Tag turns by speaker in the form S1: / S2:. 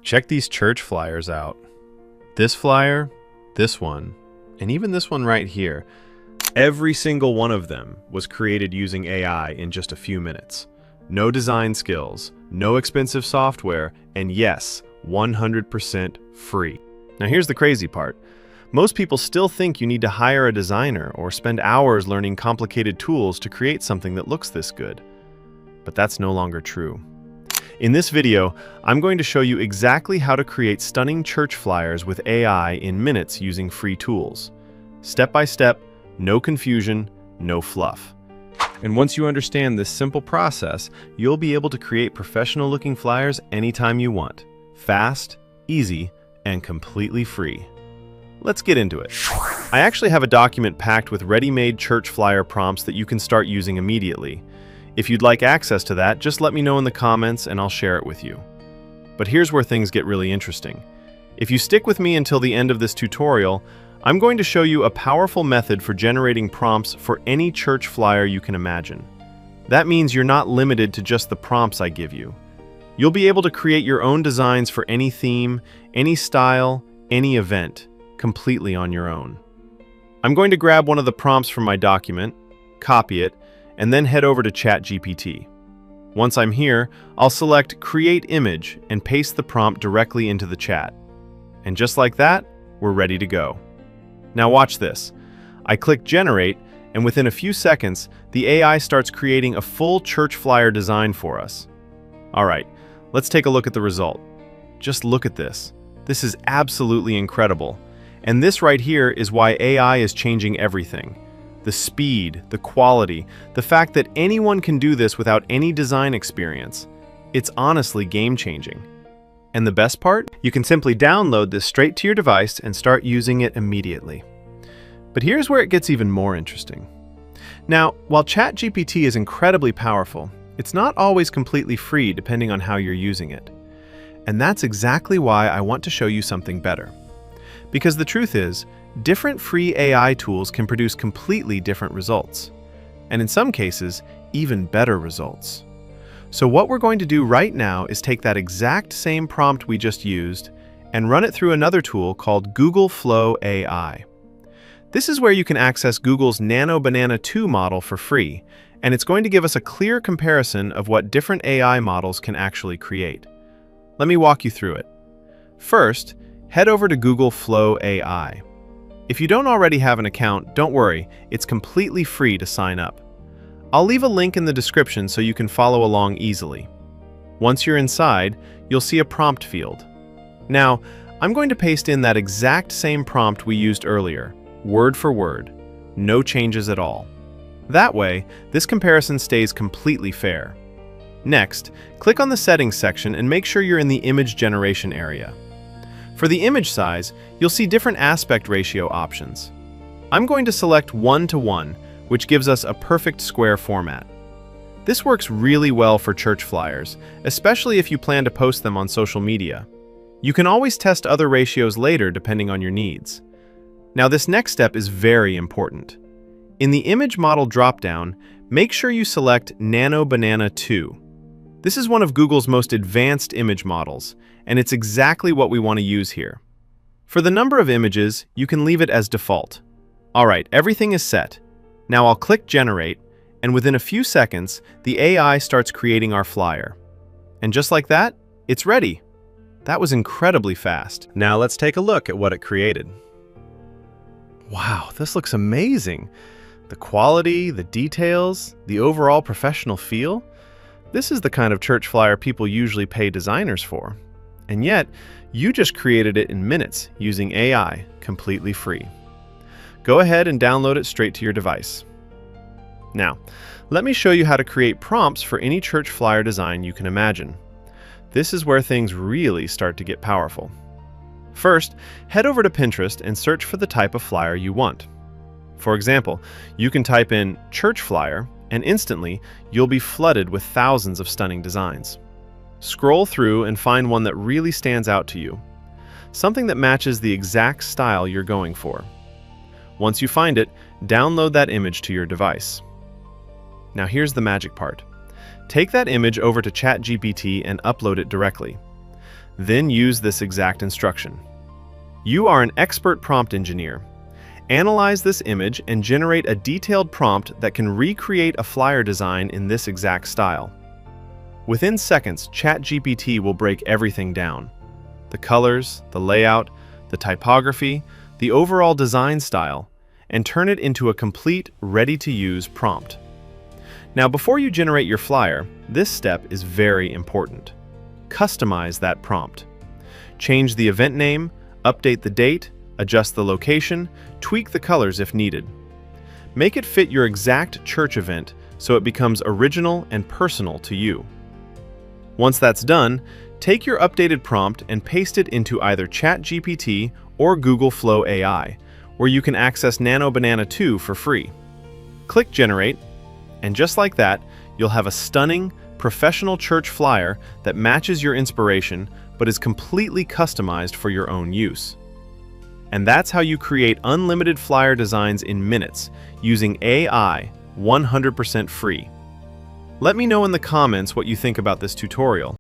S1: Check these church flyers out. This flyer, this one, and even this one right here. Every single one of them was created using AI in just a few minutes. No design skills, no expensive software, and yes, 100% free. Now here's the crazy part. Most people still think you need to hire a designer or spend hours learning complicated tools to create something that looks this good. But that's no longer true. In this video, I'm going to show you exactly how to create stunning church flyers with AI in minutes using free tools. Step by step, no confusion, no fluff. And once you understand this simple process, you'll be able to create professional-looking flyers anytime you want. Fast, easy, and completely free. Let's get into it. I actually have a document packed with ready-made church flyer prompts that you can start using immediately. If you'd like access to that, just let me know in the comments and I'll share it with you. But here's where things get really interesting. If you stick with me until the end of this tutorial, I'm going to show you a powerful method for generating prompts for any church flyer you can imagine. That means you're not limited to just the prompts I give you. You'll be able to create your own designs for any theme, any style, any event, completely on your own. I'm going to grab one of the prompts from my document, copy it, and then head over to ChatGPT. Once I'm here, I'll select Create Image and paste the prompt directly into the chat. And just like that, we're ready to go. Now watch this. I click Generate, and within a few seconds, the AI starts creating a full church flyer design for us. All right, let's take a look at the result. Just look at this. This is absolutely incredible. And this right here is why AI is changing everything. The speed, the quality, the fact that anyone can do this without any design experience. It's honestly game-changing. And the best part? You can simply download this straight to your device and start using it immediately. But here's where it gets even more interesting. Now, while ChatGPT is incredibly powerful, it's not always completely free depending on how you're using it. And that's exactly why I want to show you something better. Because the truth is, different free AI tools can produce completely different results, and in some cases, even better results. So what we're going to do right now is take that exact same prompt we just used and run it through another tool called Google Flow AI. This is where you can access Google's Nano Banana 2 model for free, and it's going to give us a clear comparison of what different AI models can actually create. Let me walk you through it. First, head over to Google Flow AI. If you don't already have an account, don't worry, it's completely free to sign up. I'll leave a link in the description so you can follow along easily. Once you're inside, you'll see a prompt field. Now, I'm going to paste in that exact same prompt we used earlier, word for word, no changes at all. That way, this comparison stays completely fair. Next, click on the settings section and make sure you're in the image generation area. For the image size, you'll see different aspect ratio options. I'm going to select 1:1, which gives us a perfect square format. This works really well for church flyers, especially if you plan to post them on social media. You can always test other ratios later depending on your needs. Now this next step is very important. In the image model dropdown, make sure you select Nano Banana 2. This is one of Google's most advanced image models, and it's exactly what we want to use here. For the number of images, you can leave it as default. All right, everything is set. Now I'll click Generate, and within a few seconds, the AI starts creating our flyer. And just like that, it's ready. That was incredibly fast. Now let's take a look at what it created. Wow, this looks amazing. The quality, the details, the overall professional feel. This is the kind of church flyer people usually pay designers for. And yet, you just created it in minutes using AI, completely free. Go ahead and download it straight to your device. Now, let me show you how to create prompts for any church flyer design you can imagine. This is where things really start to get powerful. First, head over to Pinterest and search for the type of flyer you want. For example, you can type in church flyer, and instantly, you'll be flooded with thousands of stunning designs. Scroll through and find one that really stands out to you. Something that matches the exact style you're going for. Once you find it, download that image to your device. Now here's the magic part. Take that image over to ChatGPT and upload it directly. Then use this exact instruction. You are an expert prompt engineer. Analyze this image and generate a detailed prompt that can recreate a flyer design in this exact style. Within seconds, ChatGPT will break everything down: the colors, the layout, the typography, the overall design style, and turn it into a complete, ready-to-use prompt. Now, before you generate your flyer, this step is very important. Customize that prompt. Change the event name, update the date, adjust the location, tweak the colors if needed. Make it fit your exact church event so it becomes original and personal to you. Once that's done, take your updated prompt and paste it into either ChatGPT or Google Flow AI, where you can access Nano Banana 2 for free. Click Generate, and just like that, you'll have a stunning, professional church flyer that matches your inspiration but is completely customized for your own use. And that's how you create unlimited flyer designs in minutes using AI, 100% free. Let me know in the comments what you think about this tutorial.